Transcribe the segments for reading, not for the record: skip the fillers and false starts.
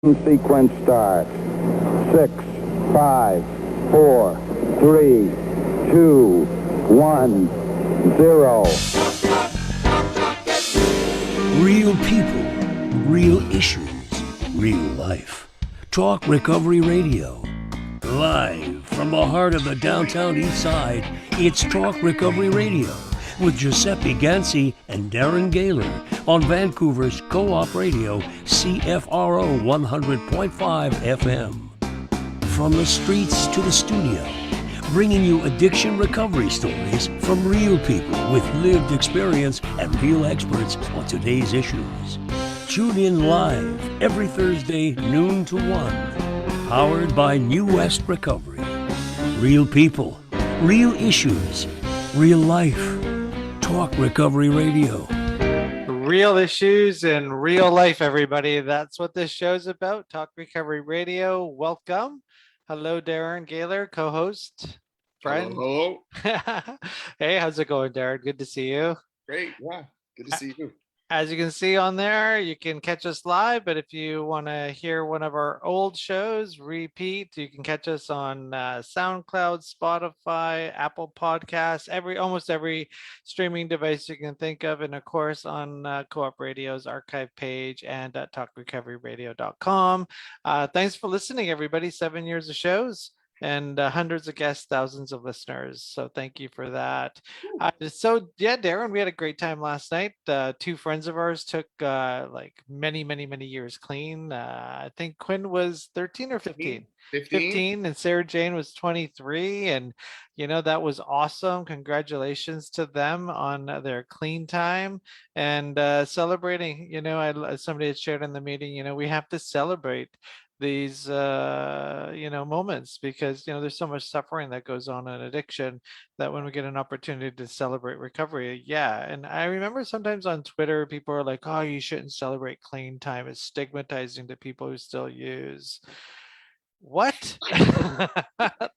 Sequence start. 6, 5, 4, 3, 2, 1, 0. Real people, real issues, real life. Talk Recovery Radio. Live from the heart of the downtown east side, it's Talk Recovery Radio with Giuseppe Ganci and Darren Gaylor on Vancouver's Co-op Radio, CFRO 100.5 FM. From the streets to the studio, bringing you addiction recovery stories from real people with lived experience and real experts on today's issues. Tune in live every Thursday, noon to 1. Powered by New West Recovery. Real people, real issues, real life. Talk Recovery Radio. Real issues and real life, everybody. That's what this show's about. Talk Recovery Radio. Welcome. Hello, Darren Gaylor, co-host. Friend. Hello. Hey, how's it going, Darren? Good to see you. Great. Yeah. Good to see you. As you can see on there, you can catch us live, but if you want to hear one of our old shows, repeat, you can catch us on SoundCloud, Spotify, Apple Podcasts, almost every streaming device you can think of, and of course on Co-op Radio's archive page and at talkrecoveryradio.com. Thanks for listening, everybody. 7 years of shows. And hundreds of guests, thousands of listeners. So thank you for that. Darren, we had a great time last night. Two friends of ours took like many years clean. I think Quinn was 13 or 15. 15, and Sarah Jane was 23. And, that was awesome. Congratulations to them on their clean time and celebrating. Somebody had shared in the meeting, we have to celebrate these moments because there's so much suffering that goes on in addiction that when we get an opportunity to celebrate recovery, and I remember sometimes on Twitter people are like, oh, you shouldn't celebrate clean time, it's stigmatizing to people who still use. What?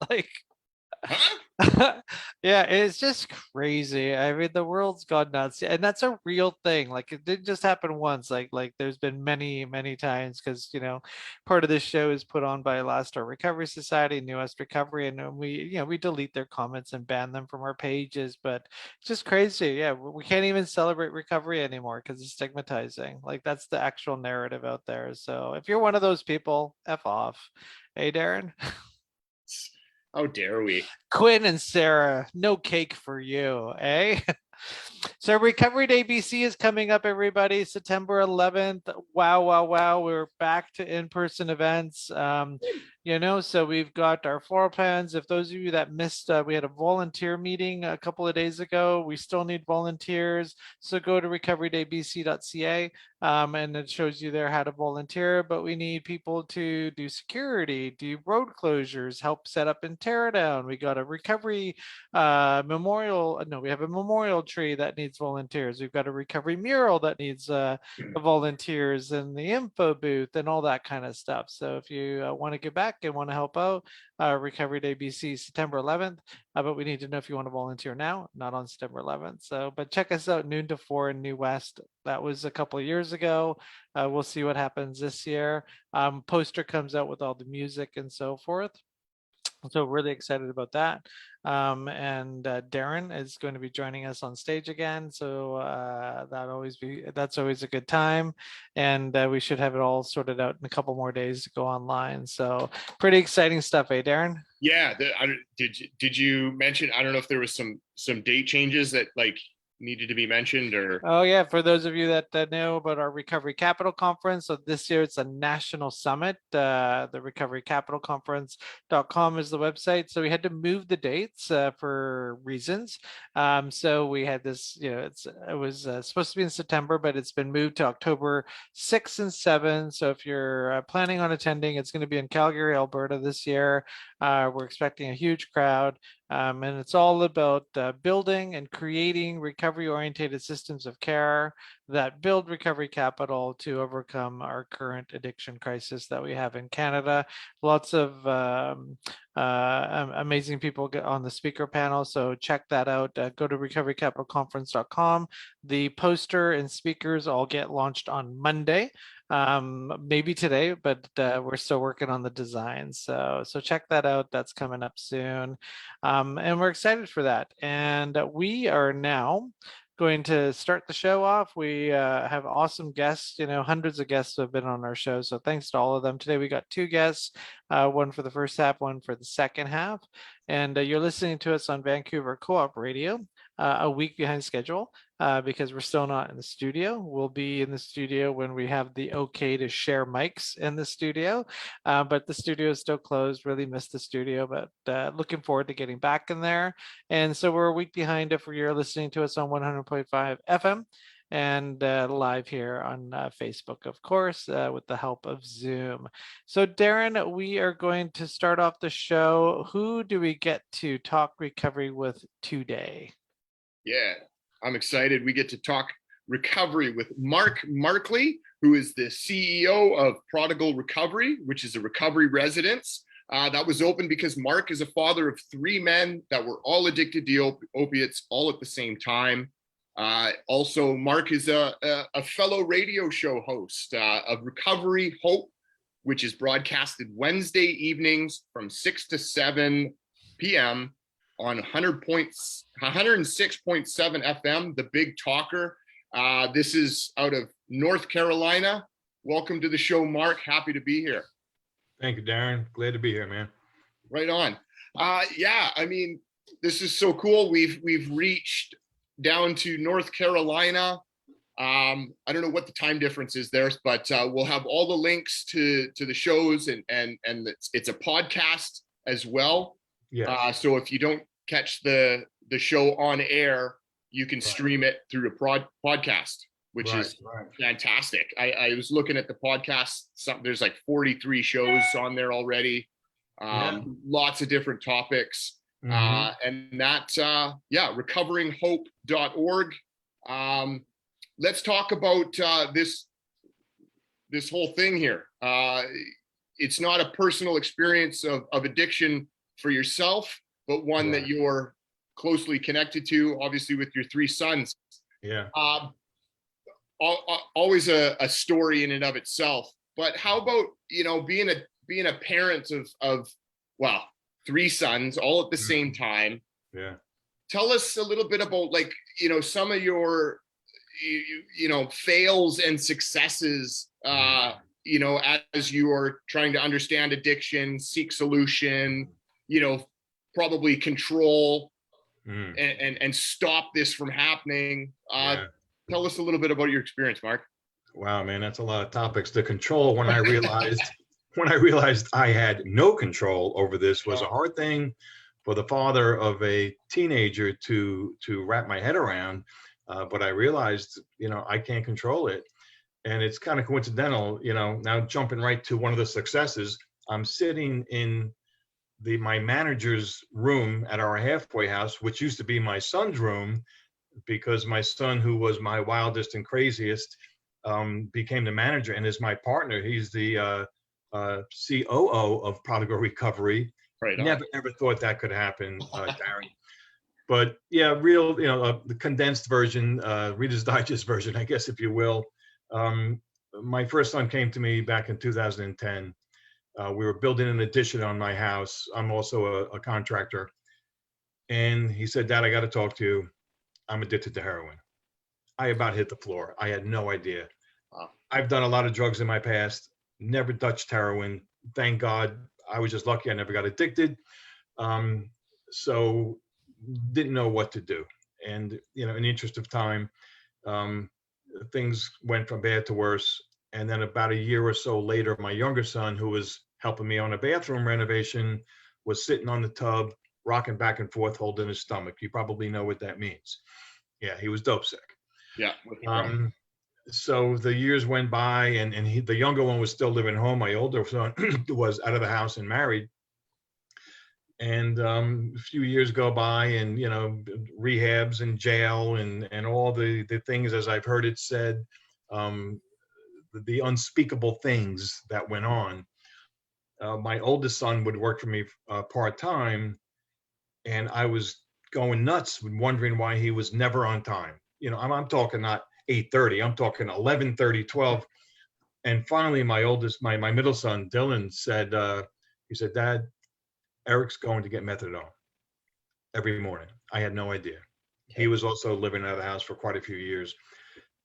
Like yeah, it's just crazy. I mean, the world's gone nuts, and that's a real thing. Like, it didn't just happen once. Like there's been many times because part of this show is put on by Last Our Recovery Society, New West Recovery, and we delete their comments and ban them from our pages. But it's just crazy. Yeah, we can't even celebrate recovery anymore because it's stigmatizing. Like, that's the actual narrative out there. So if you're one of those people, F off. Hey, Darren. How dare we? Quinn and Sarah, no cake for you, eh? So Recovery Day BC is coming up, everybody, September 11th. Wow. We're back to in-person events. So we've got our floor plans. If those of you that missed, we had a volunteer meeting a couple of days ago. We still need volunteers. So go to recoverydaybc.ca and it shows you there how to volunteer. But we need people to do security, do road closures, help set up and tear down. We got a recovery memorial. No, we have a memorial tree that needs volunteers. We've got a recovery mural that needs volunteers and the info booth and all that kind of stuff. So if you want to get back and want to help out, Recovery Day BC September 11th, but we need to know if you want to volunteer now, not on September 11th. So, but check us out, noon to 4 in New West. That was a couple of years ago. We'll see what happens this year. Poster comes out with all the music and so forth. So really excited about that. And Darren is going to be joining us on stage again. So that's always a good time. And we should have it all sorted out in a couple more days to go online. So pretty exciting stuff, eh, Darren? Yeah. Did you mention, I don't know if there was some date changes that needed to be mentioned or? Oh yeah, for those of you that know about our Recovery Capital Conference, so this year it's a national summit. The recoverycapitalconference.com is the website. So we had to move the dates for reasons. So we had this, it was supposed to be in September, but it's been moved to October 6th and 7th. So if you're planning on attending, it's going to be in Calgary, Alberta this year. We're expecting a huge crowd. And it's all about building and creating recovery-oriented systems of care that build recovery capital to overcome our current addiction crisis that we have in Canada. Lots of amazing people get on the speaker panel, so check that out. Go to recoverycapitalconference.com. The poster and speakers all get launched on Monday. maybe today, but we're still working on the design. So check that out. That's coming up soon. And we're excited for that. And we are now going to start the show off. We have awesome guests, hundreds of guests have been on our show. So thanks to all of them. Today we got two guests, one for the first half, one for the second half. And you're listening to us on Vancouver Co-op Radio, a week behind schedule because we're still not in the studio. We'll be in the studio when we have the okay to share mics in the studio, but the studio is still closed. Really missed the studio, but looking forward to getting back in there. And so we're a week behind if you're listening to us on 100.5 FM and live here on Facebook, of course, with the help of Zoom. So Darren, we are going to start off the show. Who do we get to talk recovery with today? Yeah, I'm excited. We get to talk recovery with Mark Markley, who is the CEO of Prodigal Recovery, which is a recovery residence. That was open because Mark is a father of 3 men that were all addicted to opiates all at the same time. Also, Mark is a fellow radio show host of Recovery Hope, which is broadcasted Wednesday evenings from 6 to 7 p.m. on 106.7 FM, the Big Talker. This is out of North Carolina. Welcome to the show, Mark. Happy to be here. Thank you, Darren. Glad to be here, man. Right on. Yeah, I mean, this is so cool. We've reached down to North Carolina. I don't know what the time difference is there, but we'll have all the links to the shows, and it's a podcast as well. Yeah. So if you don't catch the show on air, you can stream it through a podcast, which is fantastic. I was looking at the podcast. There's like 43 shows on there already. Lots of different topics. And that, recoveringhope.org. Let's talk about this whole thing here. It's not a personal experience of addiction for yourself, but one that you're closely connected to, obviously with your 3 sons. Yeah. Always a story in and of itself. But how about, being a parent of 3 sons all at the same time? Yeah. Tell us a little bit about some of your fails and successes, as you are trying to understand addiction, seek solution, probably control and stop this from happening. Tell us a little bit about your experience, Mark. Wow, man, that's a lot of topics to control. When I realized I had no control over this was a hard thing for the father of a teenager to wrap my head around. But I realized, I can't control it. And it's kind of coincidental, now jumping right to one of the successes. I'm sitting in my manager's room at our halfway house, which used to be my son's room, because my son, who was my wildest and craziest, became the manager and is my partner. He's the COO of Prodigal Recovery. Right. Never ever thought that could happen, Darren. But yeah, real, the condensed version, Reader's Digest version, I guess, if you will. My first son came to me back in 2010. We were building an addition on my house. I'm also a contractor. And he said, "Dad, I got to talk to you. I'm addicted to heroin." I about hit the floor. I had no idea. Wow. I've done a lot of drugs in my past, never touched heroin. Thank God. I was just lucky I never got addicted. So didn't know what to do. And, in the interest of time, things went from bad to worse. And then about a year or so later, my younger son, who was helping me on a bathroom renovation, was sitting on the tub, rocking back and forth, holding his stomach. You probably know what that means. Yeah, he was dope sick. Yeah. So the years went by, and the younger one was still living home. My older son was out of the house and married. And a few years go by, and rehabs and jail and all the things, as I've heard it said, the unspeakable things that went on. My oldest son would work for me part-time, and I was going nuts, wondering why he was never on time. I'm talking not 8:30, I'm talking 11:30, 12. And finally, my middle son, Dylan, said, he said, Dad, Eric's going to get methadone every morning. I had no idea. He was also living out of the house for quite a few years.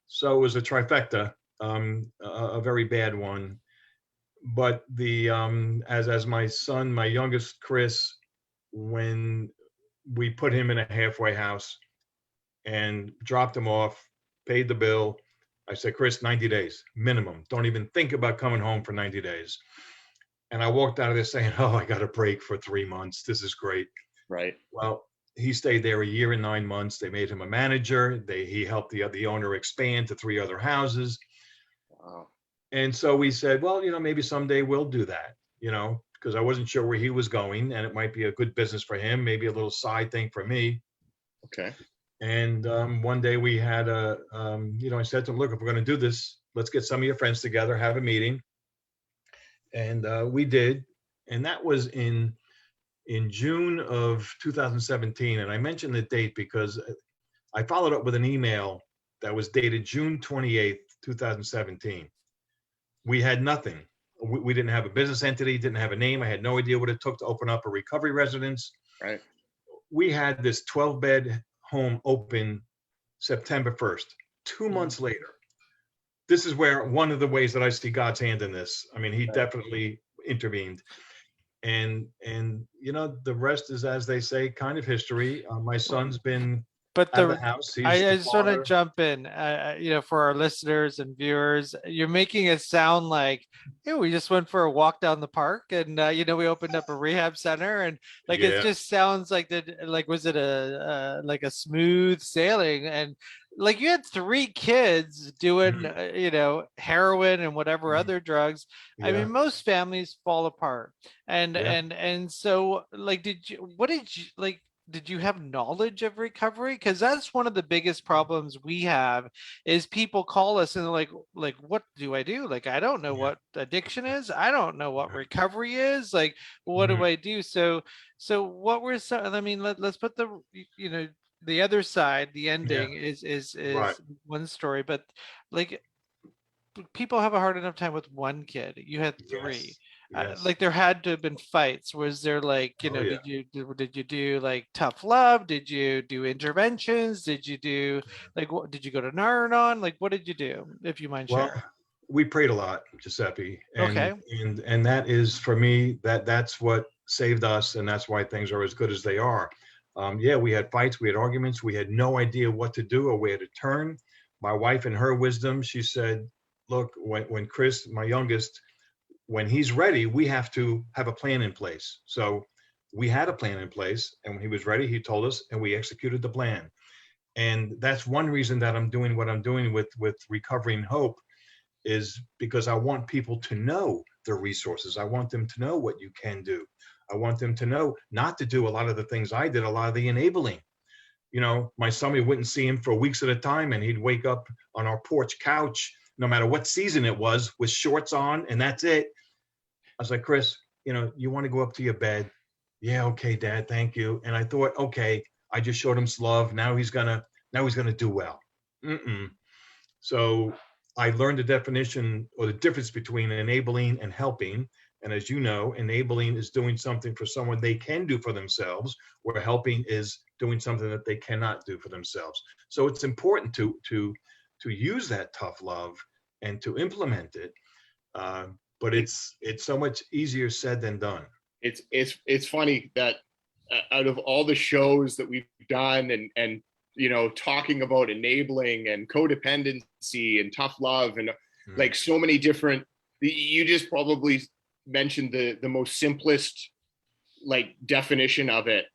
So it was a trifecta, a very bad one. But as my youngest, Chris, when we put him in a halfway house and dropped him off, paid the bill, I said, Chris, 90 days minimum. Don't even think about coming home for 90 days. And I walked out of there saying, oh, I got a break for 3 months. This is great. Right. Well, he stayed there 1 year and 9 months. They made him a manager. He helped the owner expand to 3 other houses. Wow. And so we said, well, maybe someday we'll do that, because I wasn't sure where he was going, and it might be a good business for him, maybe a little side thing for me. Okay. And one day we had I said to him, look, if we're going to do this, let's get some of your friends together, have a meeting. And we did. And that was in June of 2017. And I mentioned the date because I followed up with an email that was dated June 28th, 2017. We had nothing. We didn't have a business entity, didn't have a name. I had no idea what it took to open up a recovery residence. Right. We had this 12-bed home open September 1st. 2 months later, this is where one of the ways that I see God's hand in this. I mean, he definitely intervened. And the rest is, as they say, kind of history. My son's been But out of the house. He's I the just want to father. jump in, for our listeners and viewers, you're making it sound like, hey, we just went for a walk down the park and, we opened up a rehab center and like, Yeah. it just sounds like was it like a smooth sailing? And like you had 3 kids doing, heroin and whatever other drugs. I Yeah. mean, most families fall apart. And, Yeah. and so like, did you have knowledge of recovery? Because that's one of the biggest problems we have is people call us and they're like, what do I do? Like, I don't know Yeah. what addiction is. I don't know what recovery is. Like, what do I do? So what were some, I mean, let's put the other side, the ending is Right. one story, but like people have a hard enough time with one kid. You had 3. Yes. Like there had to have been fights. Was there like, Oh, yeah. did you do like tough love? Did you do interventions? Did you do like, what did you go to Nar-Anon? Like, what did you do? If you mind Well, sharing. we prayed a lot, Giuseppe. Okay. And that is, for me, that's what saved us. And that's why things are as good as they are. We had fights, we had arguments, we had no idea what to do or where to turn. My wife, in her wisdom, she said, look, when Chris, my youngest, when he's ready, we have to have a plan in place. So we had a plan in place, and when he was ready, he told us, and we executed the plan. And that's one reason that I'm doing what I'm doing with Recovering Hope, is because I want people to know the resources. I want them to know what you can do. I want them to know not to do a lot of the things I did, a lot of the enabling. My son, we wouldn't see him for weeks at a time, and he'd wake up on our porch couch, no matter what season it was, with shorts on, and that's it. I was like, Chris, you want to go up to your bed? Yeah, okay, Dad, thank you. And I thought, okay, I just showed him some love. Now he's gonna do well. So I learned the definition or the difference between enabling and helping. And as you know, enabling is doing something for someone they can do for themselves, where helping is doing something that they cannot do for themselves. So it's important to use that tough love and to implement it. But it's so much easier said than done. It's funny that out of all the shows that we've done and talking about enabling and codependency and tough love and like so many different, you just probably mentioned the most simplest like definition of it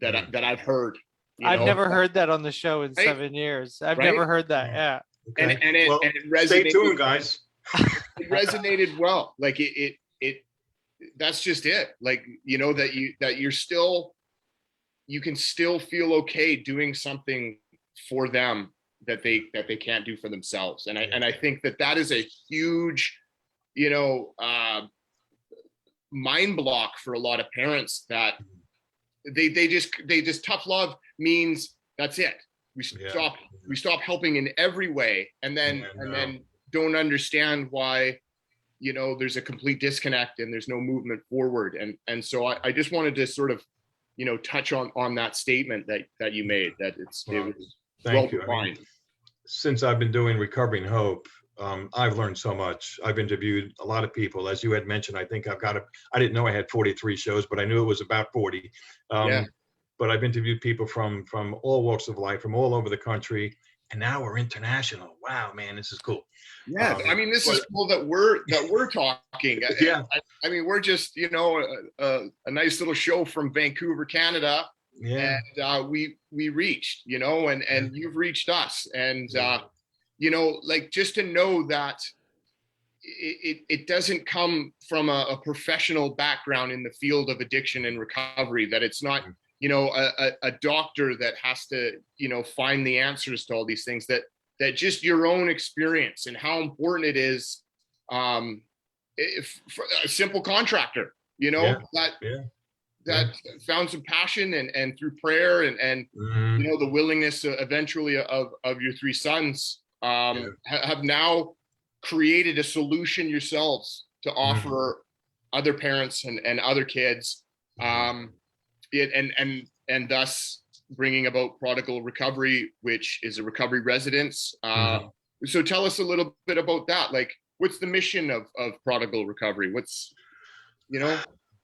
that I've heard. I've never heard that on the show in 7 years. I've never heard that. Yeah. Okay. And it resonated. Stay tuned, guys. It resonated well. Like it that's just it. Like, you can still feel okay doing something for them that they can't do for themselves. And I think that is a huge, mind block for a lot of parents, that they just tough love means that's it. We stop helping in every way, and then don't understand why you know, there's a complete disconnect and there's no movement forward. And so I just wanted to sort of, you know, touch on that statement that you made, that it was well Thank you. I mean, defined. since I've been doing Recovering Hope, I've learned so much. I've interviewed a lot of people. As you had mentioned, I think I didn't know I had 43 shows, but I knew it was about 40. Yeah. But I've interviewed people from all walks of life, from all over the country, and now we're international. Wow, man, this is cool. Yeah, I mean, this is cool that we're talking. Yeah. I mean, we're just, you know, a nice little show from Vancouver, Canada. Yeah. And we reached, you know, and you've reached us. And you know, like, just to know that it doesn't come from a professional background in the field of addiction and recovery, that it's not, you know, a doctor that has to, you know, find the answers to all these things, that just your own experience and how important it is, if for a simple contractor, you know, that found some passion and through prayer and you know, the willingness eventually of your three sons, have now created a solution yourselves to offer other parents and other kids, and thus bringing about Prodigal Recovery, which is a recovery residence. So tell us a little bit about that. Like, what's the mission of Prodigal Recovery? What's, you know?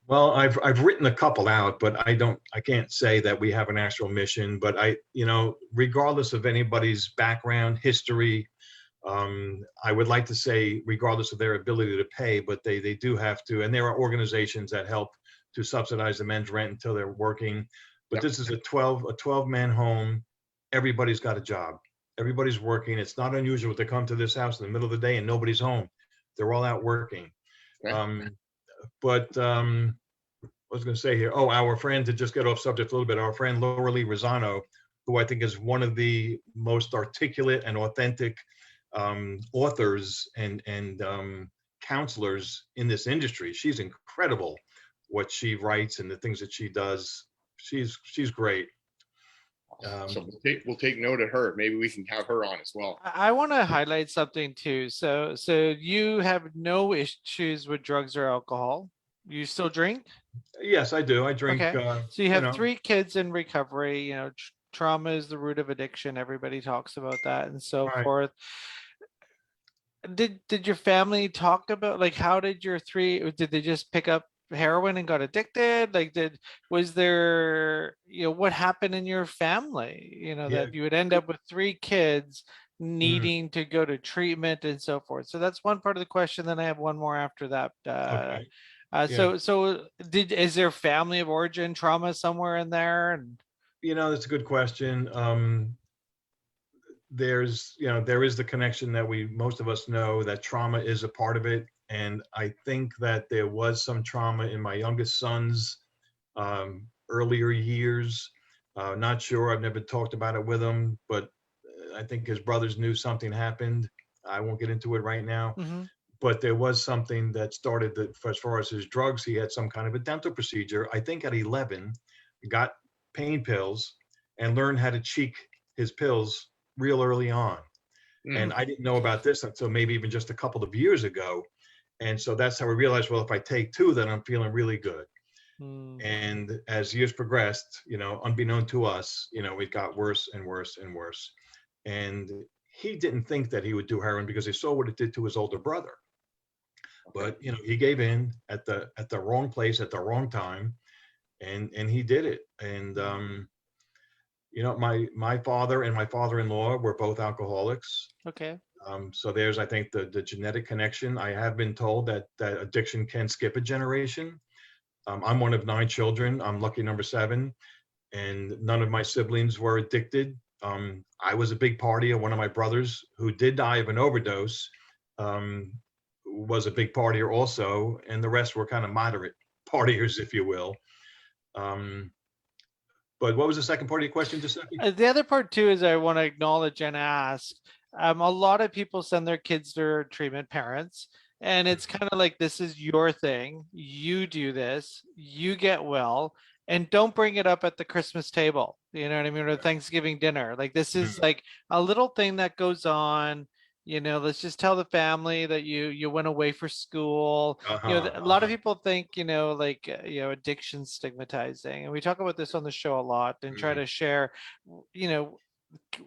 Well, I've written a couple out, but I can't say that we have an actual mission. But you know, regardless of anybody's background, history, I would like to say, regardless of their ability to pay, but they do have to, and there are organizations that help to subsidize the men's rent until they're working. But this is a 12-man home. Everybody's got a job. Everybody's working. It's not unusual to come to this house in the middle of the day and nobody's home. They're all out working. But what was I going to say here? Oh, our friend, to just get off subject a little bit, our friend Laura Lee Rosano, who I think is one of the most articulate and authentic authors and counselors in this industry. She's incredible what she writes and the things that she does. She's great. So we'll take note of her. Maybe we can have her on as well. I want to highlight something too. So you have no issues with drugs or alcohol. You still drink? Yes, I do. I drink. Okay. So you have 3 kids in recovery. You know, trauma is the root of addiction. Everybody talks about that and so forth. Did your family talk about, like, how did did they just pick up heroin and got addicted? Like, was there, you know, what happened in your family, you know, that you would end up with 3 kids needing to go to treatment and so forth? So that's one part of the question. Then I have one more after that. So is there family of origin trauma somewhere in there? And you know, that's a good question. There is the connection that most of us know, that trauma is a part of it. And I think that there was some trauma in my youngest son's earlier years. Not sure, I've never talked about it with him, but I think his brothers knew something happened. I won't get into it right now. But there was something that started as far as his drugs. He had some kind of a dental procedure, I think at 11, got pain pills and learned how to cheek his pills real early on. And I didn't know about this until maybe even just a couple of years ago. And so that's how we realized, well, if I take 2, then I'm feeling really good. And as years progressed, you know, unbeknown to us, you know, it got worse and worse and worse. And he didn't think that he would do heroin because he saw what it did to his older brother. But, you know, he gave in at the wrong place at the wrong time, and he did it. And, you know, my father and my father-in-law were both alcoholics. Okay. So there's, I think, the genetic connection. I have been told that addiction can skip a generation. I'm one of 9 children. I'm lucky number 7, and none of my siblings were addicted. I was a big partier. One of my brothers, who did die of an overdose, was a big partier also, and the rest were kind of moderate partiers, if you will. But what was the second part of your question, Giuseppe? The other part too is I want to acknowledge and ask, a lot of people send their kids to their treatment parents, and it's kind of like, this is your thing. You do this, you get well, and don't bring it up at the Christmas table. You know what I mean? Or Thanksgiving dinner. Like, this is like a little thing that goes on. let's just tell the family that you went away for school. Uh-huh, A lot of uh-huh. people think, like, addiction stigmatizing, and we talk about this on the show a lot and try Mhm. to share, you know,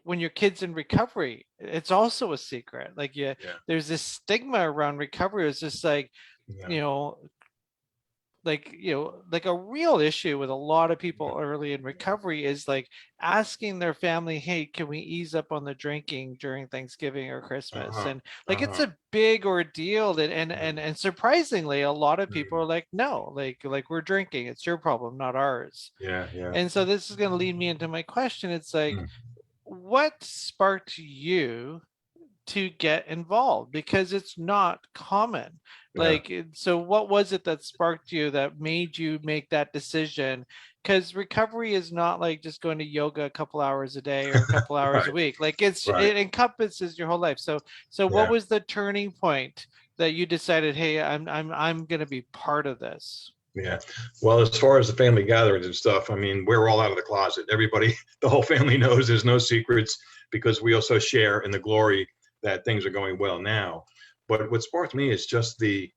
when your kid's in recovery, it's also a secret. Like, Yeah, there's this stigma around recovery. It's just like, yeah, you know, like a real issue with a lot of people early in recovery is like asking their family, hey, can we ease up on the drinking during Thanksgiving or Christmas? uh-huh, And like, it's uh-huh. a big ordeal that, and Mhm, and surprisingly, a lot of people mhm. are like, no, like we're drinking, it's your problem, not ours. Yeah, yeah. And so this is going to lead me into my question. It's like, Mm, what sparked you to get involved, because it's not common. yeah. So what was it that sparked you, that made you make that decision? Because recovery is not like just going to yoga a couple hours a day or a couple hours a Right, week. Like, right. it encompasses your whole life. So what Yeah, was the turning point that you decided, hey, I'm going to be part of this? yeah. Well, as far as the family gatherings and stuff, I mean, we're all out of the closet. Everybody, the whole family knows there's no secrets because we also share in the glory that things are going well now. But what sparked me is just the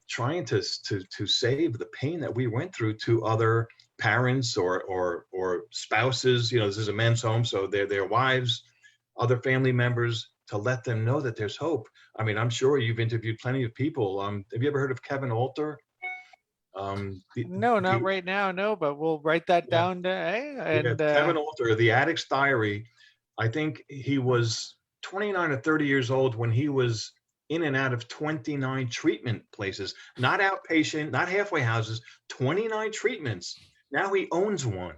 trying to save the pain that we went through to other parents or spouses. This is a men's home, so their wives, other family members, to let them know that there's hope. I mean, I'm sure you've interviewed plenty of people. Have you ever heard of Kevin Alter? Um, the, No, not the right now, no, but we'll write that yeah, down to, yeah, and Kevin Alter, The Addict's Diary. I think he was 29 or 30 years old when he was in and out of 29 treatment places, not outpatient, not halfway houses, 29 treatments. Now he owns one.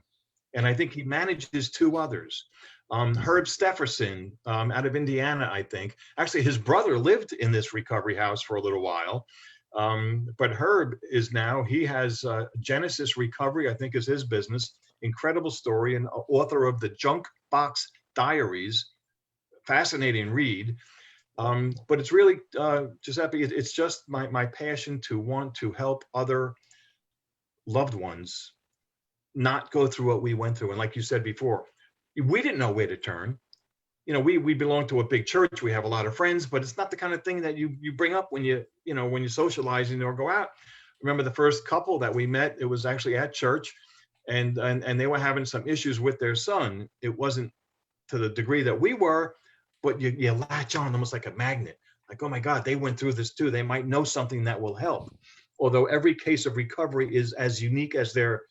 And I think he manages two others. Herb Stefferson, out of Indiana, I think. Actually, his brother lived in this recovery house for a little while. But Herb he has Genesis Recovery, I think is his business. Incredible story, and author of the Junk Box Diaries. Fascinating read. But it's really, Giuseppe, it's just my passion to want to help other loved ones not go through what we went through. And like you said before, we didn't know where to turn. We belong to a big church. We have a lot of friends, but it's not the kind of thing that you bring up when when you're socializing or go out. Remember the first couple that we met? It was actually at church, and they were having some issues with their son. It wasn't to the degree that we were, but you latch on almost like a magnet. Like, oh my God, they went through this too. They might know something that will help. Although every case of recovery is as unique as their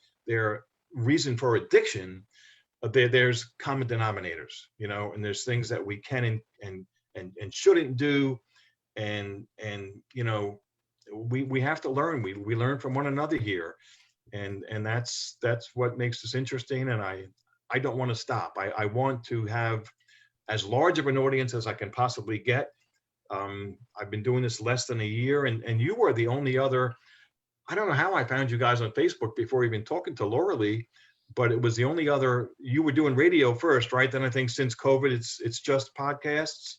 reason for addiction, there's common denominators, and there's things that we can and shouldn't do, and we have to learn. We learn from one another here, and that's what makes this interesting. And I don't want to stop. I want to have as large of an audience as I can possibly get. I've been doing this less than a year, and you were the only other. I don't know how I found you guys on Facebook before even talking to Laura Lee, but it was the only other. You were doing radio first, right? Then I think since COVID, it's just podcasts.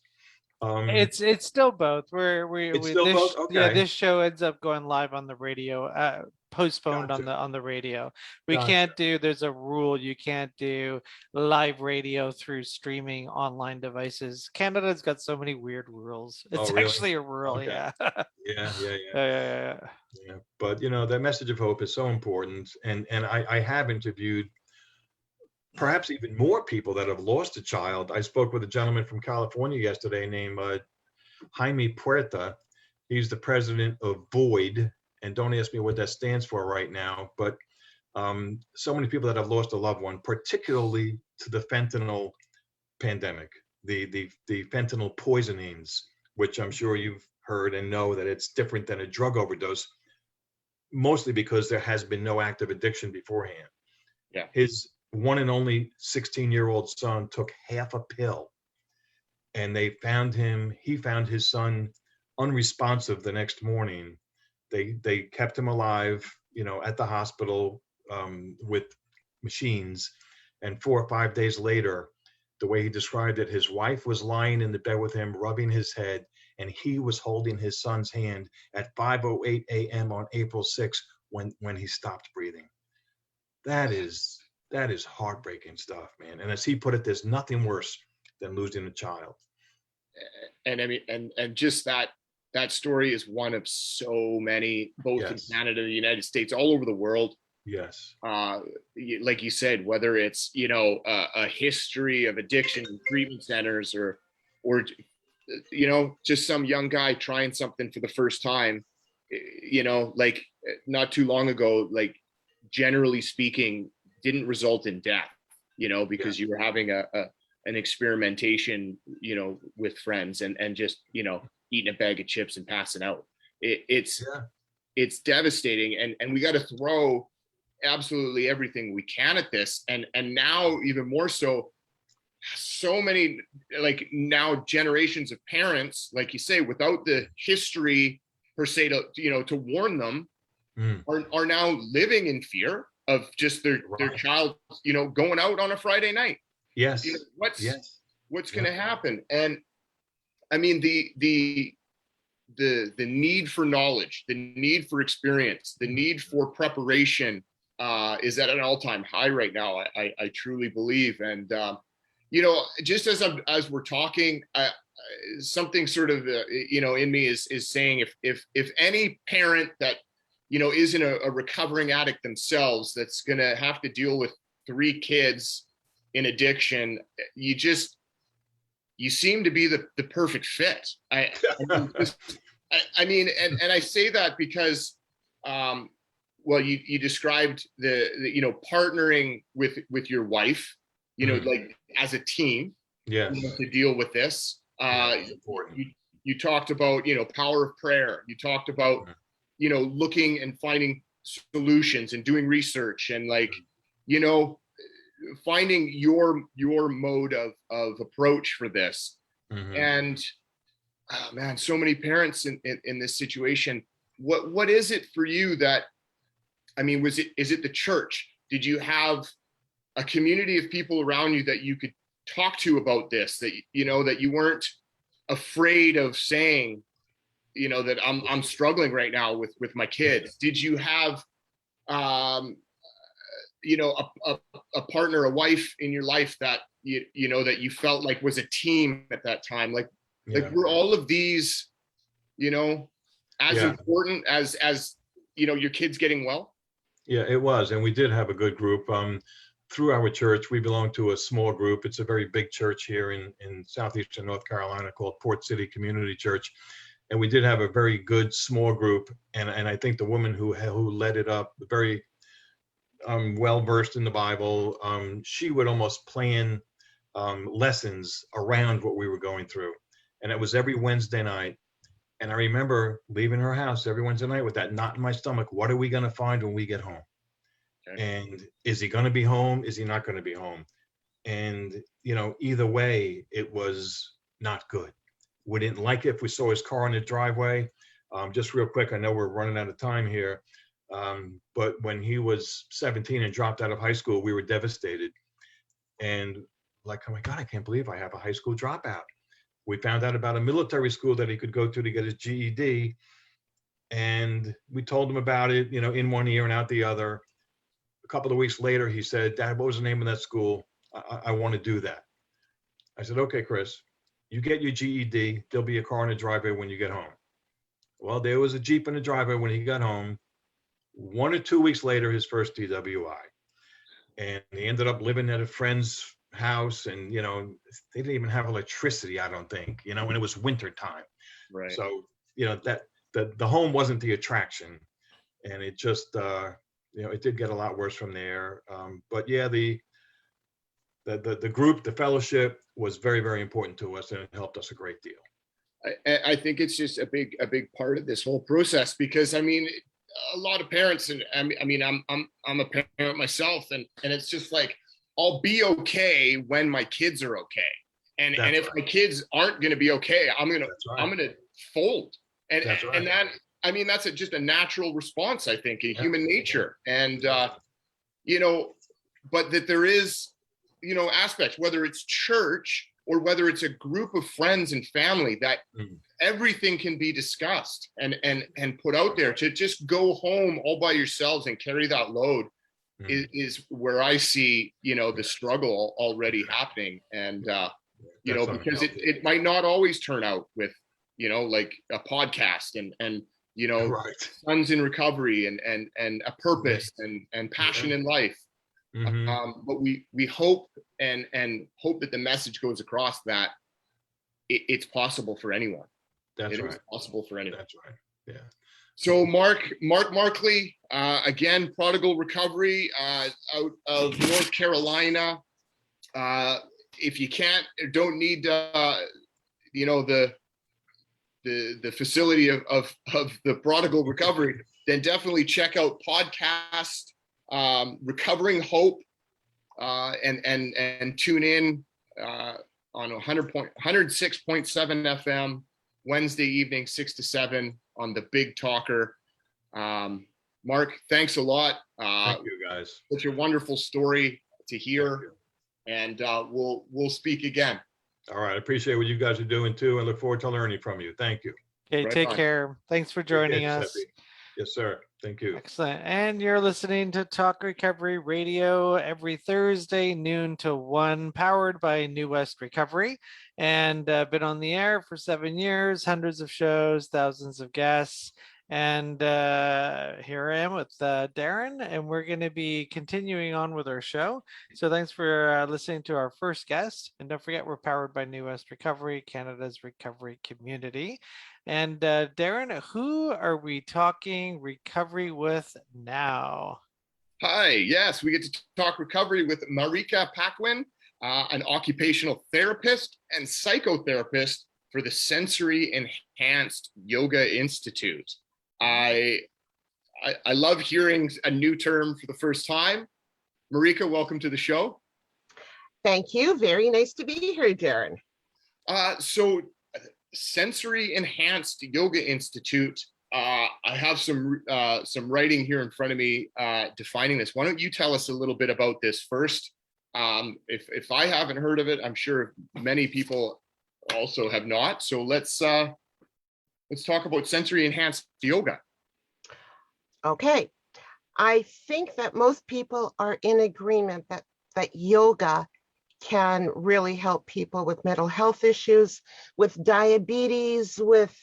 Um, It's still both. it's still both. Okay, This show ends up going live on the radio, postponed gotcha, on the radio. We gotcha. can't do. There's a rule. You can't do live radio through streaming online devices. Canada's got so many weird rules. Oh, It's really? actually a rule. Okay. Yeah. Yeah, yeah, yeah, Yeah. yeah. But that message of hope is so important, and I have interviewed perhaps even more people that have lost a child. I spoke with a gentleman from California yesterday named Jaime Puerta. He's the president of Void, and don't ask me what that stands for right now, but so many people that have lost a loved one, particularly to the fentanyl pandemic, the fentanyl poisonings, which I'm sure you've heard and know that it's different than a drug overdose, mostly because there has been no active addiction beforehand. Yeah. His one and only 16-year-old son took half a pill, and he found his son unresponsive the next morning. They kept him alive, at the hospital, with machines. And 4 or 5 days later, the way he described it, his wife was lying in the bed with him, rubbing his head, and he was holding his son's hand at 5:08 a.m. on April 6th when he stopped breathing. That is heartbreaking stuff, man. And as he put it, there's nothing worse than losing a child. And I mean, and just that story is one of so many, both in Yes. Canada, the United States, all over the world. Yes. Like you said, whether it's, a history of addiction and treatment centers, or just some young guy trying something for the first time, like not too long ago, like generally speaking, didn't result in death, because you were having an experimentation, with friends, and just, eating a bag of chips and passing out. It's Yeah. it's devastating, and we got to throw absolutely everything we can at this, and now even more so, so many, like, now generations of parents, like you say, without the history per se to warn them, are now living in fear of just their child going out on a Friday night. Yes. What's going to happen? And I mean, the need for knowledge, the need for experience, the need for preparation is at an all-time high right now. I truly believe. And just as we're talking, something sort of in me is saying, if any parent that isn't a recovering addict themselves, that's going to have to deal with 3 kids in addiction, you seem to be the perfect fit. I mean, and I say that because, well, you described the partnering with your wife, like as a team, Yes. to deal with this. You talked about, power of prayer. You talked about, looking and finding solutions and doing research, and like, finding your mode of approach for this. And oh man, so many parents in this situation. What is it for you that, I mean, is it the church? Did you have a community of people around you that you could talk to about this, that that you weren't afraid of saying, that I'm struggling right now with my kids? Did you have a partner, a wife in your life that that you felt like was a team at that time? Like were all of these as important as your kids getting well? Yeah, it was. And we did have a good group. Through our church, we belong to a small group. It's a very big church here in southeastern North Carolina called Port City Community Church. And we did have a very good small group. And I think the woman who led it up, very well versed in the Bible, she would almost plan lessons around what we were going through. And it was every Wednesday night. And I remember leaving her house every Wednesday night with that knot in my stomach. What are we going to find when we get home? Okay. And is he going to be home? Is he not going to be home? And, either way, it was not good. We didn't like it if we saw his car in the driveway. Just real quick, I know we're running out of time here. But when he was 17 and dropped out of high school, we were devastated. And like, oh my God, I can't believe I have a high school dropout. We found out about a military school that he could go to get his GED. And we told him about it, in one ear and out the other. A couple of weeks later, he said, Dad, what was the name of that school? I want to do that. I said, okay, Chris, you get your GED. There'll be a car in the driveway when you get home. Well, there was a Jeep in the driveway when he got home. 1 or 2 weeks later, his first DWI. And he ended up living at a friend's house, and they didn't even have electricity, I don't think, and it was winter time. Right. So that the home wasn't the attraction, and it just it did get a lot worse from there. But yeah, the group, the fellowship was very, very important to us, and it helped us a great deal. I think it's just a big part of this whole process, because I mean, a lot of parents, and I mean, I'm a parent myself, and it's just like, I'll be okay when my kids are okay. And if my kids aren't going to be okay, I'm going to fold. And and that, I mean, that's just a natural response, I think, in human nature. And, but that there is, aspects, whether it's church or whether it's a group of friends and family, that everything can be discussed and put out there. To just go home all by yourselves and carry that load is where I see, the struggle already happening. And, you know, That's because unhealthy. it might not always turn out with, you know, like a podcast and you know, Right. sons in recovery and a purpose and passion in life. Hmm. But we hope and hope that the message goes across that it's possible for anyone. That's It is right. possible for anyone. That's right. Yeah. So Mark Markley, again, Prodigal Recovery, out of North Carolina. If you don't need, you know, the facility of the Prodigal Recovery, then definitely check out podcast, Recovering Hope, and tune in on 106.7 FM Wednesday evening, 6 to 7 on the Big Talker. Mark, thanks a lot. Thank you, guys. Such a wonderful story to hear, and we'll speak again. All right. I appreciate what you guys are doing too, and look forward to learning from you. Thank you. Okay, Right take on. care. Thanks for Take care, joining us. Giuseppe. Yes, sir. Thank you. Excellent. And you're listening to Talk Recovery Radio every Thursday, noon to 1, powered by New West Recovery. And been on the air for 7 years, hundreds of shows, thousands of guests. And here I am with Darren, and we're going to be continuing on with our show. So thanks for listening to our first guest. And don't forget, we're powered by New West Recovery, Canada's recovery community. And Darren, who are we talking recovery with now? Hi, yes, we get to talk recovery with Marika Paquin, an occupational therapist and psychotherapist for the Sensory Enhanced Yoga Institute. I love hearing a new term for the first time. Marika, welcome to the show. Thank you. Very nice to be here, Darren. So Sensory Enhanced Yoga Institute, I have some writing here in front of me defining this. Why don't you tell us a little bit about this first? If I haven't heard of it, I'm sure many people also have not. So let's talk about sensory enhanced yoga. Okay. I think that most people are in agreement that yoga can really help people with mental health issues, with diabetes, with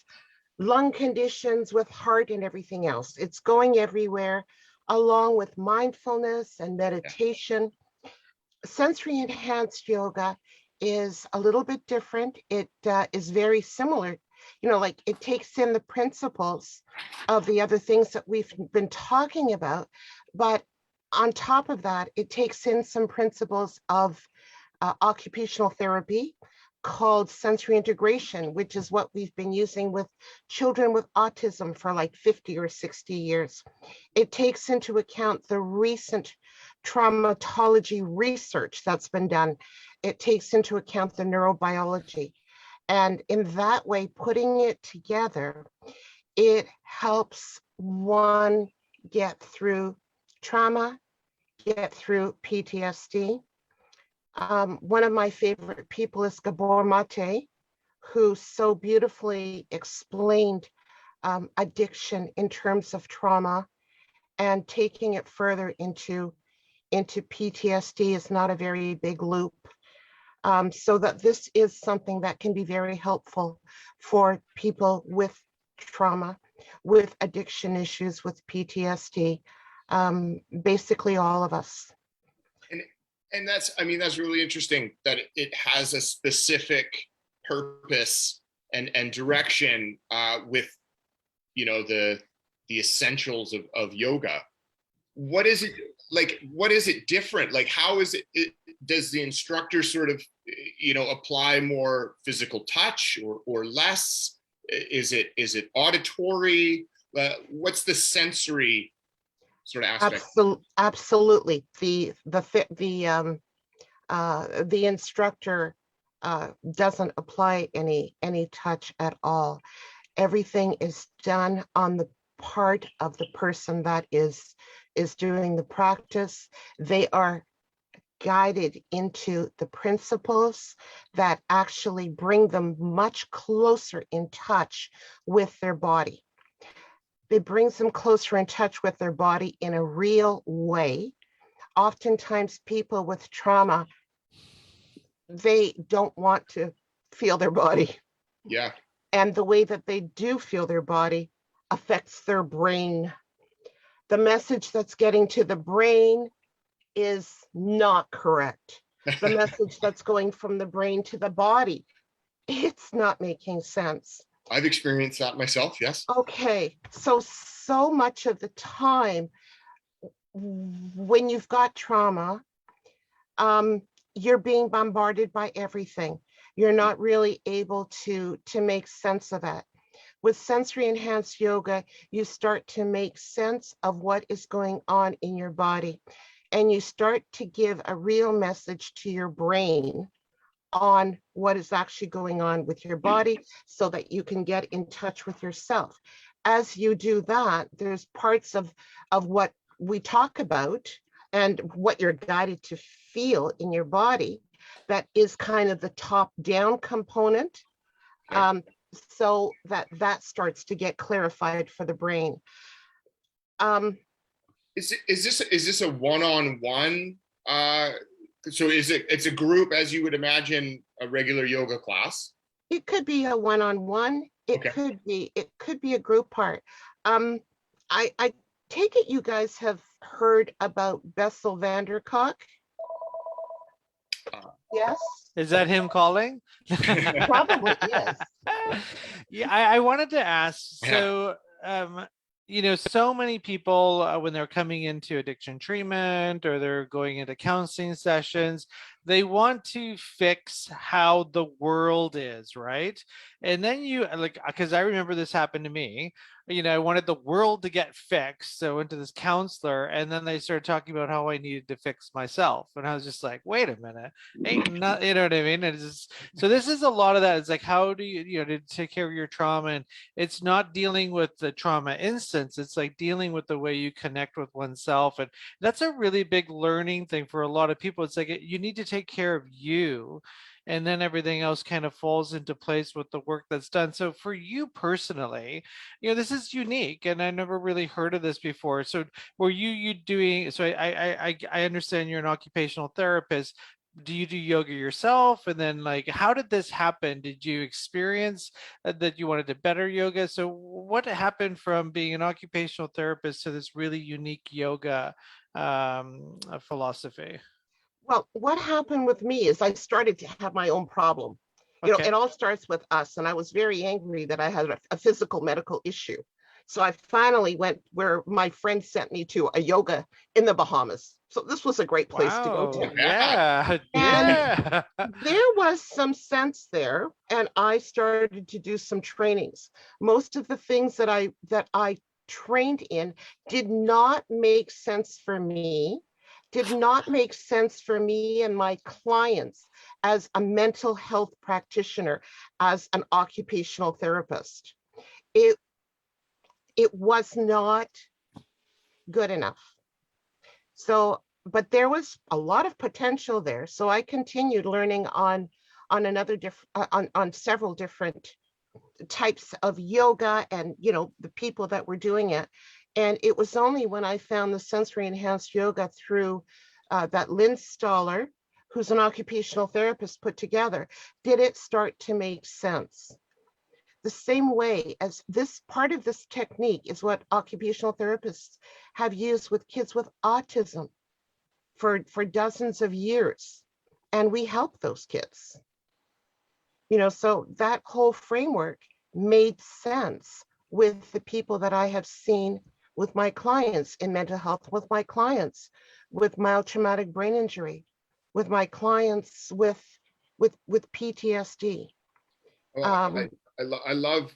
lung conditions, with heart and everything else. It's going everywhere, along with mindfulness and meditation. Sensory enhanced yoga is a little bit different. It is very similar, you know, like it takes in the principles of the other things that we've been talking about, but on top of that, it takes in some principles of occupational therapy called sensory integration, which is what we've been using with children with autism for like 50 or 60 years. It takes into account the recent traumatology research that's been done. It takes into account the neurobiology. And in that way, putting it together, it helps one get through trauma, get through PTSD. One of my favorite people is Gabor Mate, who so beautifully explained addiction in terms of trauma, and taking it further into PTSD is not a very big loop. So that this is something that can be very helpful for people with trauma, with addiction issues, with PTSD, basically all of us. And that's really interesting that it has a specific purpose and direction with, you know, the essentials of yoga. What is it like? What is it different? Like, how is it does the instructor sort of, you know, apply more physical touch or less? Is it auditory? What's the sensory sort of aspect? Absolutely. The instructor doesn't apply any touch at all. Everything is done on the part of the person that is doing the practice. They are guided into the principles that actually bring them much closer in touch with their body. It brings them closer in touch with their body in a real way. Oftentimes people with trauma, they don't want to feel their body. Yeah. And the way that they do feel their body affects their brain. The message that's getting to the brain is not correct. The message that's going from the brain to the body, it's not making sense. I've experienced that myself. Yes. Okay, so much of the time when you've got trauma, you're being bombarded by everything. You're not really able to make sense of it. With sensory enhanced yoga, you start to make sense of what is going on in your body, and you start to give a real message to your brain on what is actually going on with your body so that you can get in touch with yourself. As you do that, there's parts of what we talk about and what you're guided to feel in your body that is kind of the top down component. So that starts to get clarified for the brain. Is this a one-on-one? So it's a group, as you would imagine a regular yoga class? It could be a one-on-one. It could be a group part. I take it you guys have heard about Bessel van der Kolk? Yes. Is that him calling? Probably is. Yeah, I wanted to ask, so so many people when they're coming into addiction treatment or they're going into counseling sessions, they want to fix how the world is, right? And then because I remember this happened to me. I wanted the world to get fixed, so I went to this counselor, and then they started talking about how I needed to fix myself, and I was just like, wait a minute, ain't not, you know what I mean? And it's just, so this is a lot of that. It's like, how do you to take care of your trauma? And it's not dealing with the trauma instance, it's like dealing with the way you connect with oneself. And that's a really big learning thing for a lot of people. It's like you need to take care of you, and then everything else kind of falls into place with the work that's done. So for you personally, this is unique, and I never really heard of this before. So were you doing, so I understand you're an occupational therapist. Do you do yoga yourself? And then how did this happen? Did you experience that you wanted to better yoga? So what happened from being an occupational therapist to this really unique yoga philosophy? Well, what happened with me is I started to have my own problem. It all starts with us. And I was very angry that I had a physical medical issue. So I finally went where my friend sent me to a yoga in the Bahamas. So this was a great place to go to. Yeah. And there was some sense there, and I started to do some trainings. Most of the things that I trained in did not make sense for me. Did not make sense for me and my clients as a mental health practitioner, as an occupational therapist. It was not good enough. So, but there was a lot of potential there. So I continued learning on several different types of yoga and, the people that were doing it. And it was only when I found the sensory enhanced yoga through that Lynn Stoller, who's an occupational therapist, put together, did it start to make sense. The same way as this part of this technique is what occupational therapists have used with kids with autism for dozens of years. And we help those kids. So that whole framework made sense with the people that I have seen with my clients in mental health, with my clients with mild traumatic brain injury, with my clients with PTSD. I love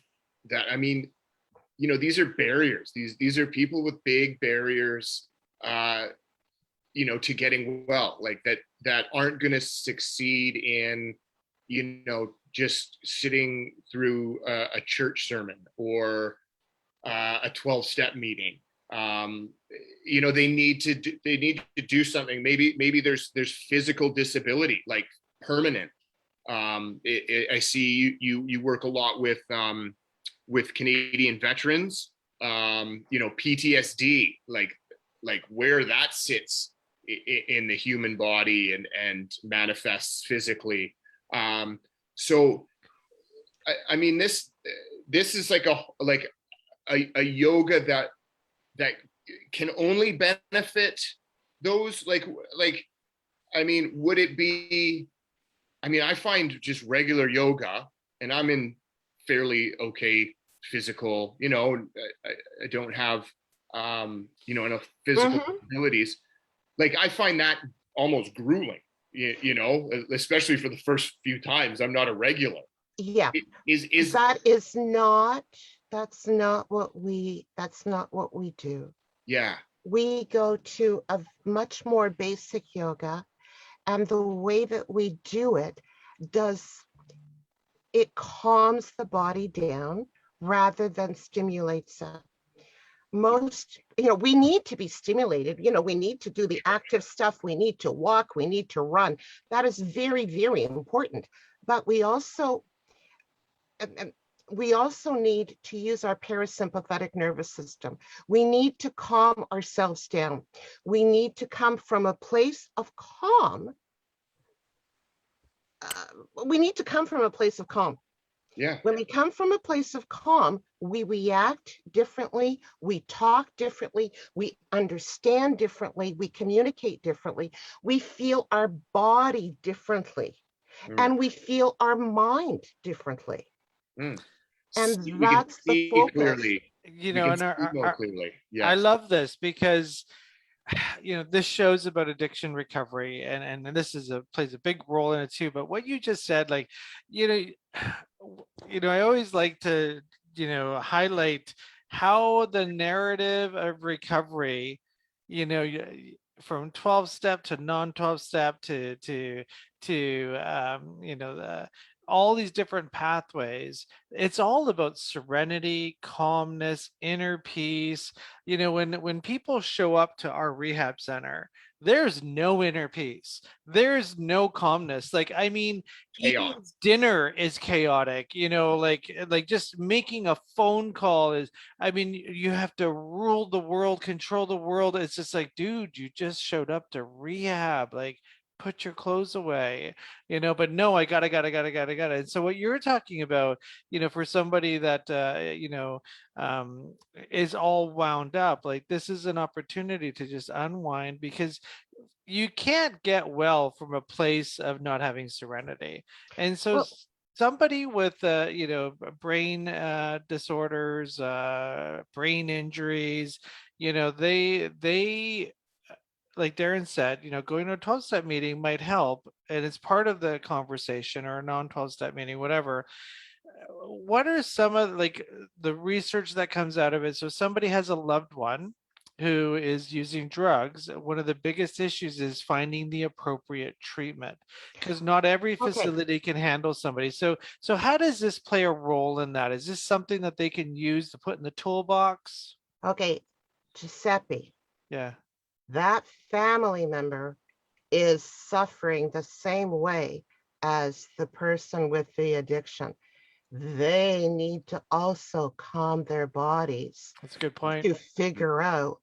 that. I mean, these are barriers. These are people with big barriers, to getting well, like that aren't going to succeed in, just sitting through a church sermon or a 12-step meeting. They need to do something. Maybe there's physical disability, like permanent. I see you work a lot with Canadian veterans. PTSD, like where that sits in the human body and manifests physically. So, I mean, this is like a yoga that can only benefit those I mean, would it be, I mean, I find just regular yoga, and I'm in fairly okay physical, I don't have, enough physical Mhm. abilities. Like, I find that almost grueling, especially for the first few times. I'm not a regular. Yeah, Is that is not, that's not what we do. yeah, We go to a much more basic yoga, and the way that we do it does, it calms the body down rather than stimulates it. Most, we need to be stimulated. We need to do the active stuff. We need to walk. We need to run. That is very, very important. But we also need to use our parasympathetic nervous system. We need to calm ourselves down. We need to come from a place of calm. We need to come from a place of calm. yeah. When we come from a place of calm, we react differently, we talk differently, we understand differently, we communicate differently, we feel our body differently, and we feel our mind differently. Mm. And We can that's the see focus. clearly. You We know, can and see more clearly. I Yes. love this because this show's about addiction recovery, and this is plays a big role in it too. But what you just said, like, you know, I always like to, highlight how the narrative of recovery, from 12 step to non 12 step to all these different pathways. It's all about serenity, calmness, inner peace. When people show up to our rehab center, there's no inner peace, there's no calmness. Like, I mean, eating Chaos. dinner is chaotic, like just making a phone call is, I mean, you have to rule the world, control the world. It's just like, dude, you just showed up to rehab, like, put your clothes away. But no, I gotta. And so what you're talking about, for somebody that is all wound up, like, this is an opportunity to just unwind, because you can't get well from a place of not having serenity. And so Well, somebody with brain disorders, brain injuries, they like Darren said, going to a 12-step meeting might help, and it's part of the conversation, or a non-12-step meeting, whatever. What are some of, like, the research that comes out of it? So somebody has a loved one who is using drugs. One of the biggest issues is finding the appropriate treatment, because not every okay, facility can handle somebody. So how does this play a role in that? Is this something that they can use to put in the toolbox? okay, Giuseppe, Yeah. that family member is suffering the same way as the person with the addiction. They need to also calm their bodies That's a good point. to figure out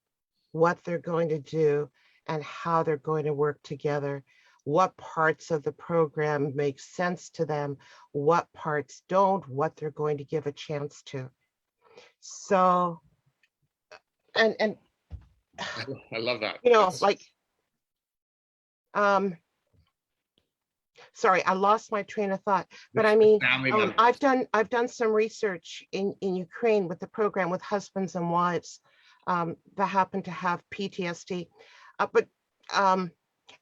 what they're going to do and how they're going to work together, what parts of the program make sense to them, what parts don't, what they're going to give a chance to. So, and I love that. like, sorry, I lost my train of thought. But I mean, family members. I've done some research in Ukraine with the program with husbands and wives that happen to have PTSD,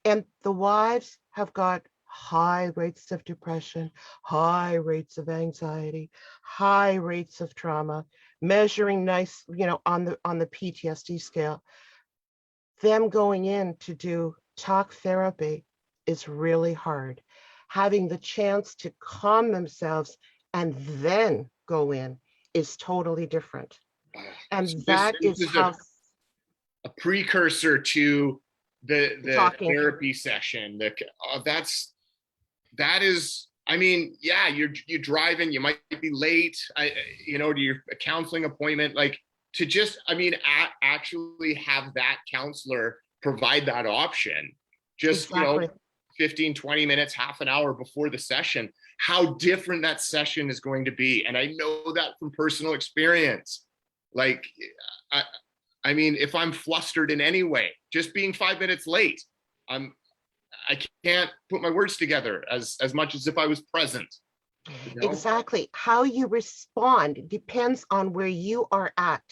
and the wives have got high rates of depression, high rates of anxiety, high rates of trauma, measuring nice, on the PTSD scale. Them going in to do talk therapy is really hard. Having the chance to calm themselves and then go in is totally different. And So that this is is how a precursor to the talking. therapy session. That is, I mean, yeah, you're driving, you might be late, to your counseling appointment, like, to just, I mean, actually have that counselor provide that option. Just, Exactly. 15, 20 minutes, half an hour before the session, how different that session is going to be. And I know that from personal experience. Like, I mean, if I'm flustered in any way, just being 5 minutes late, I can't put my words together as much as if I was present. You know? Exactly. How you respond depends on where you are at.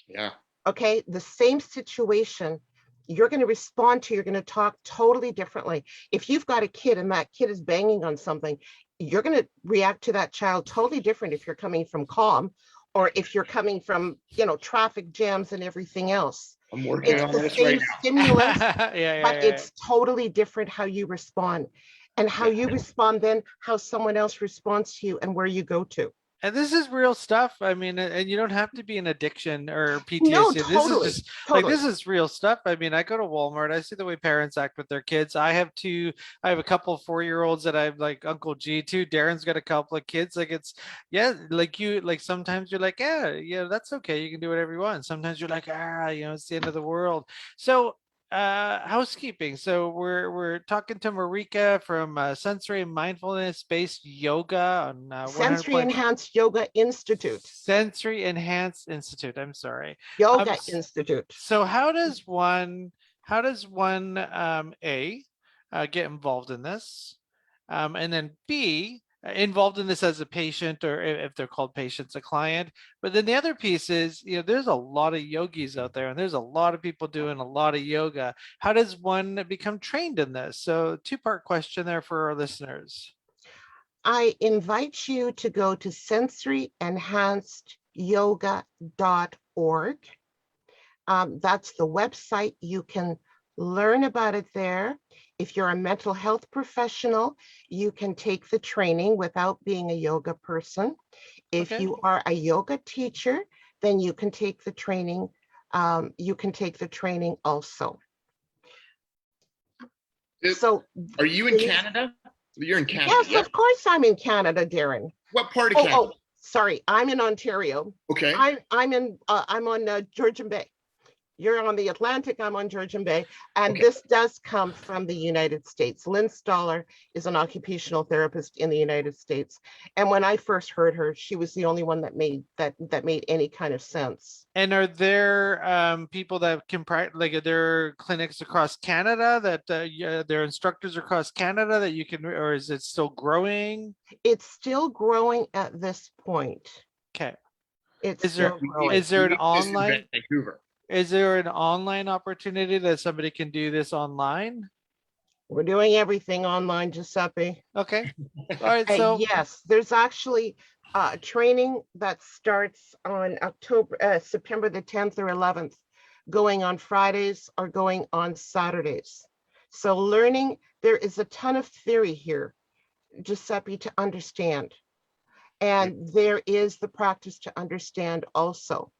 Yeah. Okay. The same situation you're going to respond to, you're going to talk totally differently. If you've got a kid and that kid is banging on something, you're going to react to that child totally different if you're coming from calm or if you're coming from, you know, traffic jams and everything else. I'm working It's on the this same right now. stimulus, Yeah, but it's totally different how you respond. And how you respond, then how someone else responds to you and where you go to. And this is real stuff. I mean, and you don't have to be in addiction or PTSD. No, This is totally, just like, totally. this is real stuff. I mean, I go to Walmart, I see the way parents act with their kids. I have a couple 4-year-olds that I'm like Uncle G to. Darren's got a couple of kids. Like, it's, yeah, like sometimes you're like, yeah, that's okay. You can do whatever you want. Sometimes you're like, it's the end of the world. So housekeeping. So we're talking to Marika from Sensory and Mindfulness Based Yoga on Sensory 100. Enhanced Yoga Institute. Sensory Enhanced Institute. I'm sorry. Yoga Institute. So how does one get involved in this, and then B, involved in this as a patient, or if they're called patients, a client. But then the other piece is, there's a lot of yogis out there and there's a lot of people doing a lot of yoga. How does one become trained in this? So 2-part question there for our listeners. I invite you to go to sensoryenhancedyoga.org. That's the website. You can learn about it there. If you're a mental health professional, you can take the training without being a yoga person. If you are a yoga teacher, then you can take the training. Also. So, are you in Canada? You're in Canada. Yes, of course I'm in Canada, Darren. What part of Canada? Oh, sorry, I'm in Ontario. Okay. I'm on Georgian Bay. You're on the Atlantic, I'm on Georgian Bay. And this does come from the United States. Lynn Stoller is an occupational therapist in the United States. And when I first heard her, she was the only one that made any kind of sense. And are there people that can like, are there clinics across Canada that there are instructors across Canada that you can, or is it still growing? It's still growing at this point. Okay. Is there an online? Vancouver. Is there an online opportunity that somebody can do this online? We're doing everything online, Giuseppe. Okay. All right. So yes, there's actually training that starts on September the 10th or 11th, going on Fridays or going on Saturdays. So learning, there is a ton of theory here, Giuseppe, to understand. And there is the practice to understand also.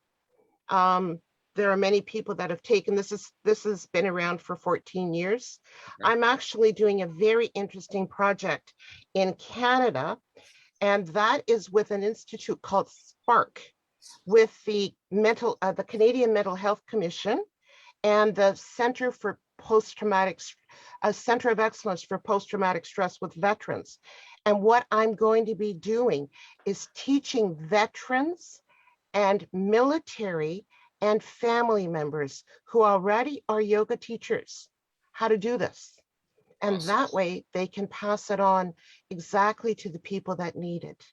There are many people that have taken this has been around for 14 years. I'm actually doing a very interesting project in Canada, and that is with an institute called Spark, with the Canadian Mental Health Commission and the Center of Excellence for Post-Traumatic Stress with Veterans. And what I'm going to be doing is teaching veterans and military and family members who already are yoga teachers how to do this. And that way they can pass it on exactly to the people that need it.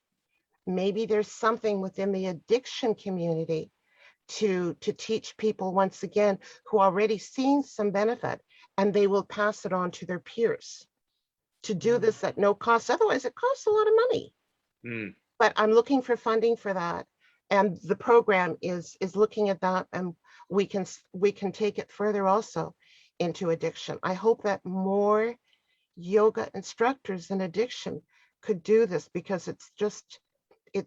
Maybe there's something within the addiction community to teach people, once again, who already seen some benefit, and they will pass it on to their peers to do this at no cost. Otherwise, it costs a lot of money. But I'm looking for funding for that. And the program is looking at that, and we can take it further also into addiction. I hope that more yoga instructors in addiction could do this, because it's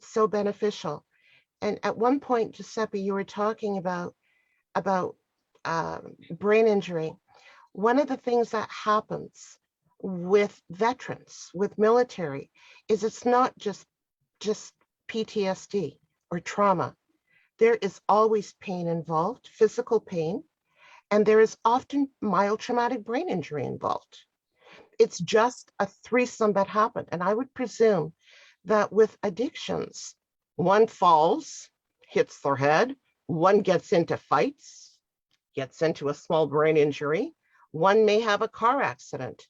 so beneficial. And at one point, Giuseppe, you were talking about brain injury. One of the things that happens with veterans, with military, is it's not just PTSD or trauma. There is always pain involved, physical pain, and there is often mild traumatic brain injury involved. it's just a threesome that happened. And I would presume that with addictions, one falls, hits their head, one gets into fights, gets into a small brain injury, one may have a car accident.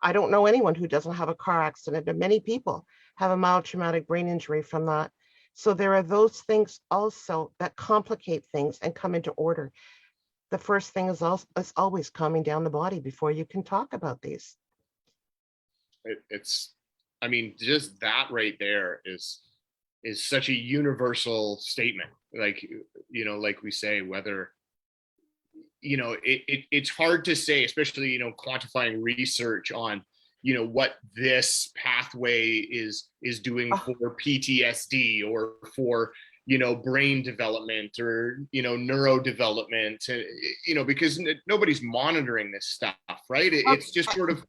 I don't know anyone who doesn't have a car accident, and many people have a mild traumatic brain injury from that. So there are those things also that complicate things and come into order. The first thing is always calming down the body before you can talk about these. It's, I mean, just that right there is such a universal statement. Like, you know, like we say, whether, you know, it's hard to say, especially, you know, quantifying research on, you know, what this pathway is doing for PTSD or for, you know, brain development or, you know, neurodevelopment, you know, because nobody's monitoring this stuff, right? It's just sort of.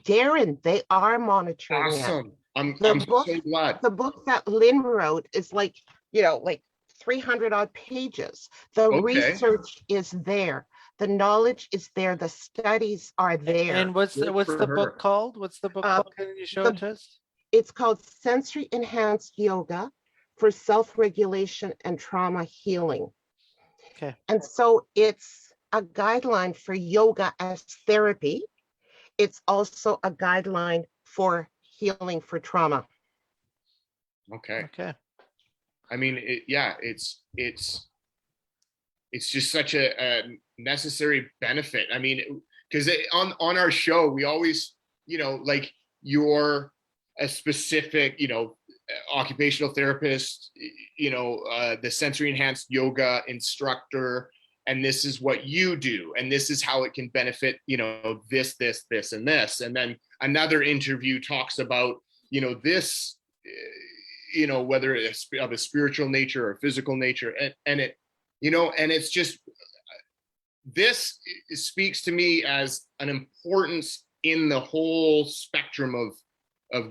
Darren, they are monitoring Awesome. it. I'm book, so glad. The book that Lynn wrote is like, you know, like 300 odd pages. The research is there. The knowledge is there. The studies are there. And what's the book called? What's the book called? Can you show it to us? It's called Sensory Enhanced Yoga for Self-Regulation and Trauma Healing. Okay. And so it's a guideline for yoga as therapy. It's also a guideline for healing for trauma. Okay. Okay. I mean, it's just such a necessary benefit. I mean, because on our show, we always, you know, like, you're a specific, you know, occupational therapist, you know, the sensory enhanced yoga instructor, and this is what you do, and this is how it can benefit, you know, this, and this. And then another interview talks about, you know, this, you know, whether it's of a spiritual nature or physical nature, and it, you know, and it's just, this speaks to me as an importance in the whole spectrum of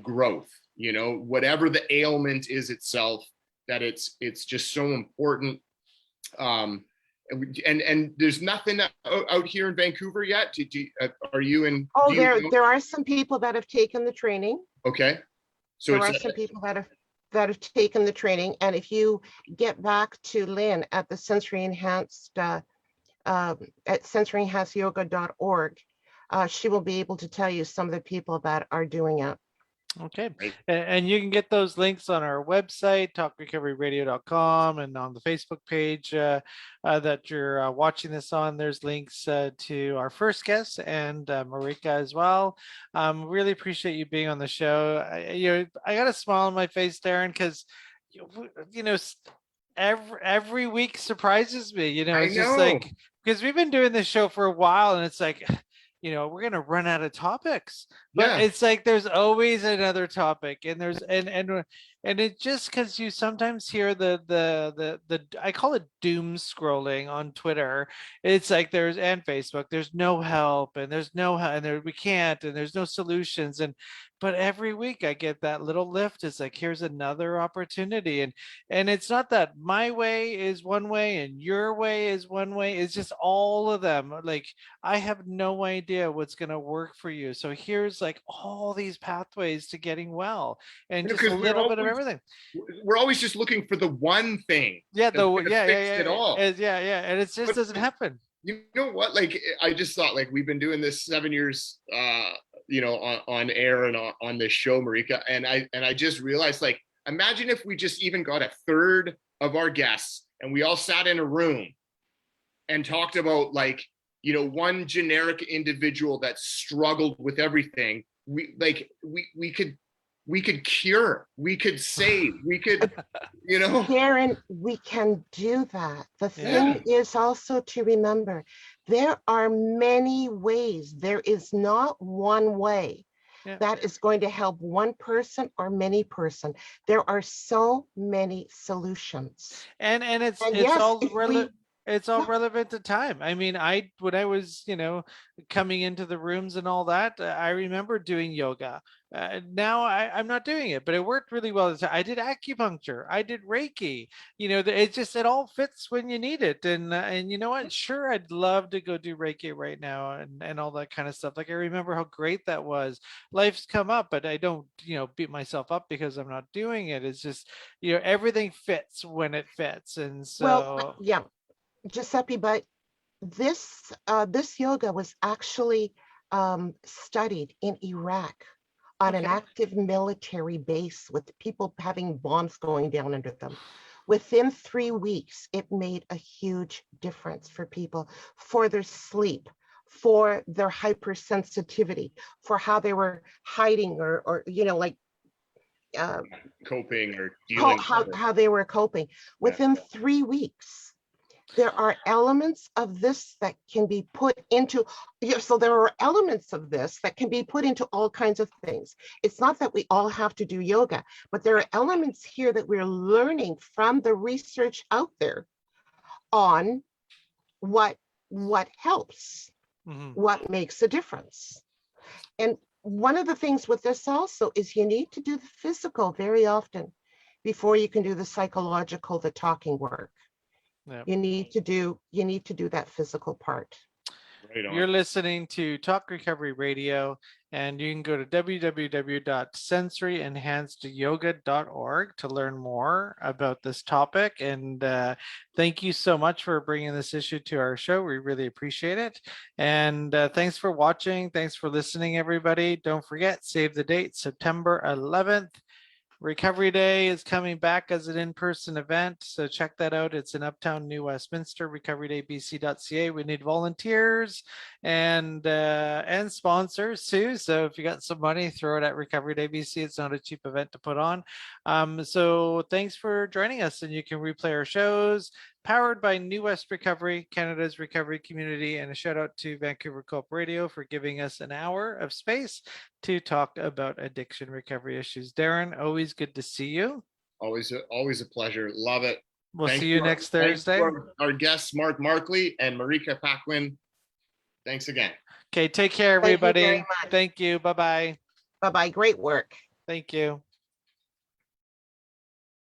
growth, you know, whatever the ailment is itself, that it's just so important. And there's nothing out here in Vancouver yet. Are you in? Oh, there are some people that have taken the training. Okay. So there are some people that have taken the training. And if you get back to Lynn at the Sensory Enhanced, at sensoryenhancedyoga.org, she will be able to tell you some of the people that are doing it. Okay. And you can get those links on our website, talkrecoveryradio.com, and on the Facebook page that you're watching this on. There's links to our first guest and Marika as well. Really appreciate you being on the show. I got a smile on my face, Darren, because, you know, every week surprises me. You know, it's just like, because we've been doing this show for a while, and it's like, you know, we're gonna run out of topics, but it's like there's always another topic, and there's and it just, because you sometimes hear the I call it doom scrolling on Twitter. It's like and Facebook, there's no help, and there's we can't, and there's no solutions, but every week I get that little lift. It's like, here's another opportunity, and it's not that my way is one way and your way is one way. It's just all of them. Like, I have no idea what's going to work for you. So here's like all these pathways to getting well, and just a little bit of everything. We're always just looking for the one thing. Yeah, fix it all. And it just doesn't happen. You know what? Like, I just thought, like, we've been doing this 7 years, you know, on air and on this show, Marika, and I just realized, like, imagine if we just even got a third of our guests and we all sat in a room and talked about, like, you know, one generic individual that struggled with everything. We could cure, we could save, we could, you know. Karen, we can do that. The thing is also to remember, there are many ways. There is not one way that is going to help one person or many person. There are so many solutions. And it's yes, all It's all Yeah. relevant to time. I mean, when I was, coming into the rooms and all that, I remember doing yoga. Now I'm not doing it, but it worked really well. I did acupuncture. I did Reiki. It all fits when you need it. And you know what? Sure, I'd love to go do Reiki right now and all that kind of stuff. Like I remember how great that was. Life's come up, but I don't, beat myself up because I'm not doing it. It's just, everything fits when it fits. And Well, so yeah, Giuseppe, but this yoga was actually studied in Iraq on an okay. active military base with people having bombs going down under them. Within 3 weeks, it made a huge difference for people, for their sleep, for their hypersensitivity, for how they were hiding or like uh, Coping or dealing with it. how they were coping. Within 3 weeks, there are elements of this that can be put into, so there are elements of this that can be put into all kinds of things. It's not that we all have to do yoga, but there are elements here that we're learning from the research out there on what helps, Mhm. what makes a difference. And one of the things with this also is you need to do the physical very often before you can do the psychological, the talking work. Yeah. You need to do that physical part. Right on. You're listening to Talk Recovery Radio, and you can go to www.sensoryenhancedyoga.org to learn more about this topic. And thank you so much for bringing this issue to our show. We really appreciate it. And thanks for watching. Thanks for listening, everybody. Don't forget, save the date, September 11th. Recovery Day is coming back as an in-person event, so check that out. It's in Uptown New Westminster, recoverydaybc.ca. We need volunteers and sponsors too. So if you got some money, throw it at Recovery Day BC. It's not a cheap event to put on. So thanks for joining us, and you can replay our shows. Powered by New West Recovery, Canada's recovery community, and a shout out to Vancouver Co-op Radio for giving us an hour of space to talk about addiction recovery issues. Darren, always good to see you. Always a pleasure. Love it. We'll Thanks see you to next thanks to Thursday. our guests, Mark Markley and Marika Paquin. Thanks again. Okay, take care, Thank you very everybody. much. Thank you. Bye-bye. Bye-bye. Great work. Thank you.